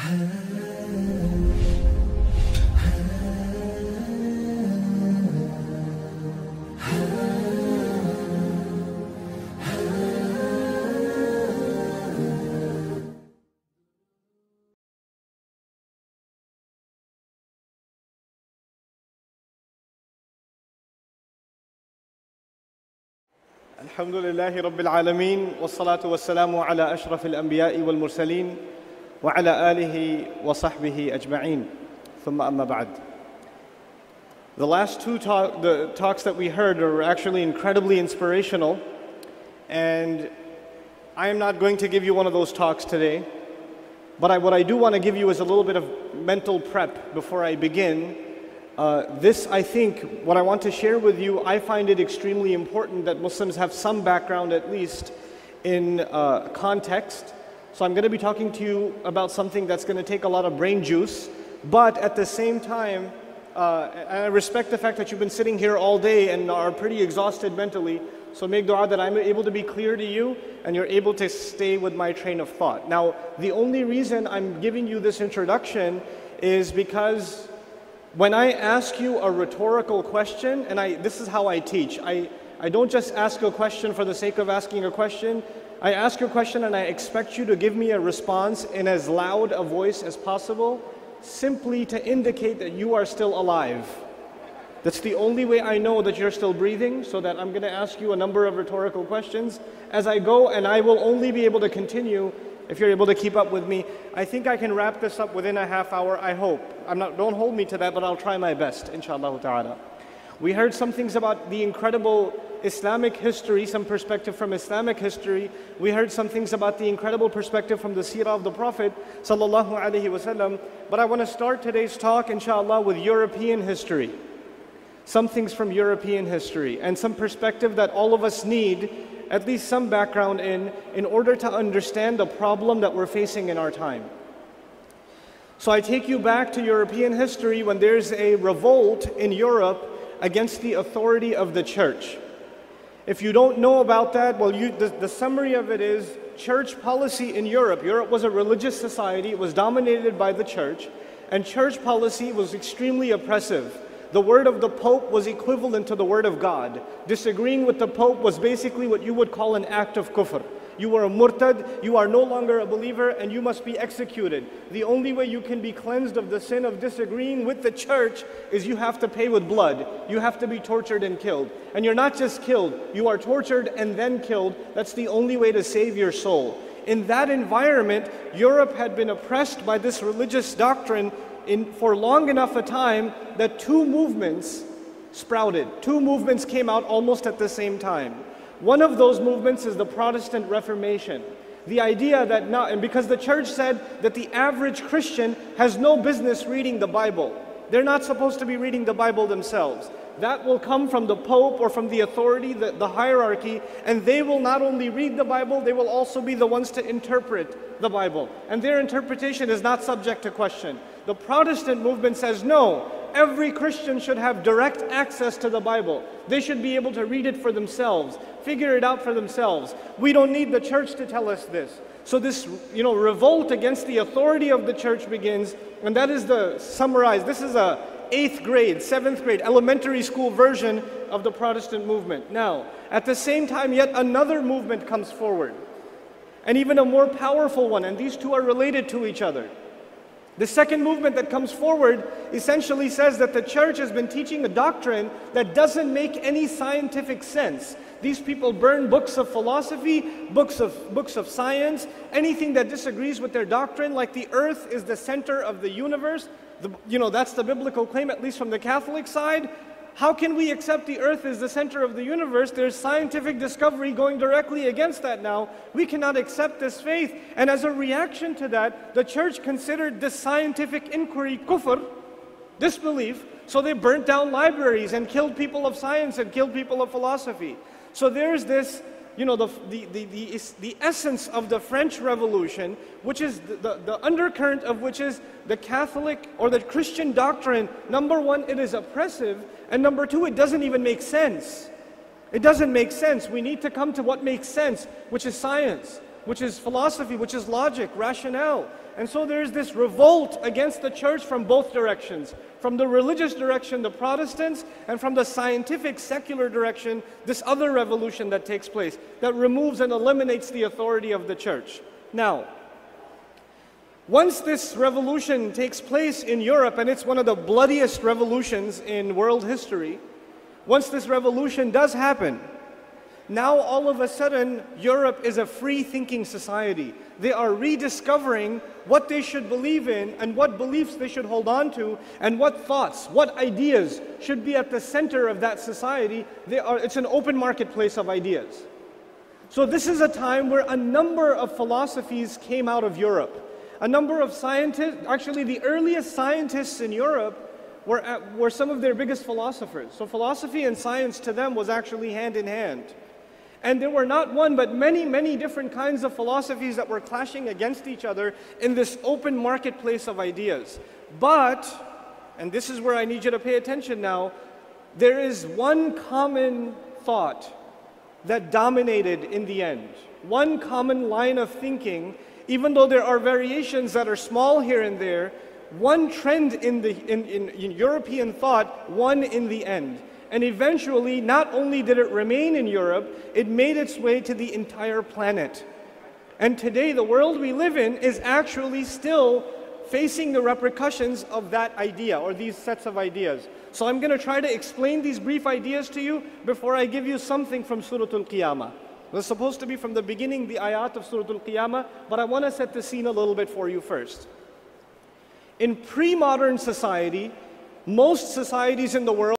الحمد لله رب العالمين والصلاة والسلام على أشرف الأنبياء والمرسلين وعلى آله وصحبه أجمعين ثم أما بعد. The last two talks that we heard are actually incredibly inspirational, and I am not going to give you one of those talks today, but what I do want to give you is a little bit of mental prep before I begin. I think, what I want to share with you, I find it extremely important that Muslims have some background at least in context. So I'm going to be talking to you about something that's going to take a lot of brain juice, but at the same time, I respect the fact that you've been sitting here all day and are pretty exhausted mentally, so make dua that I'm able to be clear to you and you're able to stay with my train of thought. Now, the only reason I'm giving you this introduction is because when I ask you a rhetorical question, and this is how I teach, I don't just ask a question for the sake of asking a question. I ask you a question and I expect you to give me a response in as loud a voice as possible, simply to indicate that you are still alive. That's the only way I know that you're still breathing, so that I'm going to ask you a number of rhetorical questions as I go, and I will only be able to continue if you're able to keep up with me. I think I can wrap this up within a half hour, I hope. Don't hold me to that, but I'll try my best, inshallah ta'ala. We heard some things about the incredible Islamic history, some perspective from Islamic history. We heard some things about the incredible perspective from the seerah of the Prophet sallallahu alaihi wasallam. But I want to start today's talk, inshallah, with European history. Some things from European history and some perspective that all of us need, at least some background in order to understand the problem that we're facing in our time. So I take you back to European history when there's a revolt in Europe against the authority of the church. If you don't know about that, well, the summary of it is church policy in Europe. Europe was a religious society. It was dominated by the church, and church policy was extremely oppressive. The word of the Pope was equivalent to the word of God. Disagreeing with the Pope was basically what you would call an act of kufr. You were a murtad, you are no longer a believer, and you must be executed. The only way you can be cleansed of the sin of disagreeing with the church is you have to pay with blood. You have to be tortured and killed. And you're not just killed, you are tortured and then killed. That's the only way to save your soul. In that environment, Europe had been oppressed by this religious doctrine for long enough a time that two movements sprouted. Two movements came out almost at the same time. One of those movements is the Protestant Reformation. The idea that and because the church said that the average Christian has no business reading the Bible. They're not supposed to be reading the Bible themselves. That will come from the Pope or from the authority, the hierarchy, and they will not only read the Bible, they will also be the ones to interpret the Bible. And their interpretation is not subject to question. The Protestant movement says, no, every Christian should have direct access to the Bible. They should be able to read it for themselves, figure it out for themselves. We don't need the church to tell us this. So this, revolt against the authority of the church begins, and that is summarized. This is a 8th grade, 7th grade, elementary school version of the Protestant movement. Now, at the same time, yet another movement comes forward, and even a more powerful one, and these two are related to each other. The second movement that comes forward essentially says that the church has been teaching a doctrine that doesn't make any scientific sense. These people burn books of philosophy, books of science, anything that disagrees with their doctrine, like the earth is the center of the universe. That's the biblical claim, at least from the Catholic side. How can we accept the earth is the center of the universe? There's scientific discovery going directly against that now. We cannot accept this faith. And as a reaction to that, the church considered this scientific inquiry kufr, disbelief, so they burnt down libraries and killed people of science and killed people of philosophy. So there's this, the essence of the French Revolution, which is the undercurrent of which is the Catholic or the Christian doctrine. Number one, it is oppressive, and number two, it doesn't even make sense. It doesn't make sense. We need to come to what makes sense, which is science. which is philosophy, which is logic, rationale. And so there's this revolt against the church from both directions. From the religious direction, the Protestants, and from the scientific, secular direction, this other revolution that takes place, that removes and eliminates the authority of the church. Now, once this revolution takes place in Europe, and it's one of the bloodiest revolutions in world history, once this revolution does happen, now all of a sudden Europe is a free-thinking society. They are rediscovering what they should believe in and what beliefs they should hold on to and what thoughts, what ideas should be at the center of that society. It's an open marketplace of ideas. So this is a time where a number of philosophies came out of Europe. A number of scientists, actually the earliest scientists in Europe were some of their biggest philosophers. So philosophy and science to them was actually hand in hand. And there were not one but many, many different kinds of philosophies that were clashing against each other in this open marketplace of ideas. But, and this is where I need you to pay attention now, there is one common thought that dominated in the end. One common line of thinking. Even though there are variations that are small here and there, one trend in European thought won in the end. And eventually, not only did it remain in Europe, it made its way to the entire planet. And today, the world we live in is actually still facing the repercussions of that idea, or these sets of ideas. So I'm going to try to explain these brief ideas to you before I give you something from Surah Al-Qiyamah. It's supposed to be from the beginning, the ayat of Surah Al-Qiyamah, but I want to set the scene a little bit for you first. In pre-modern society, most societies in the world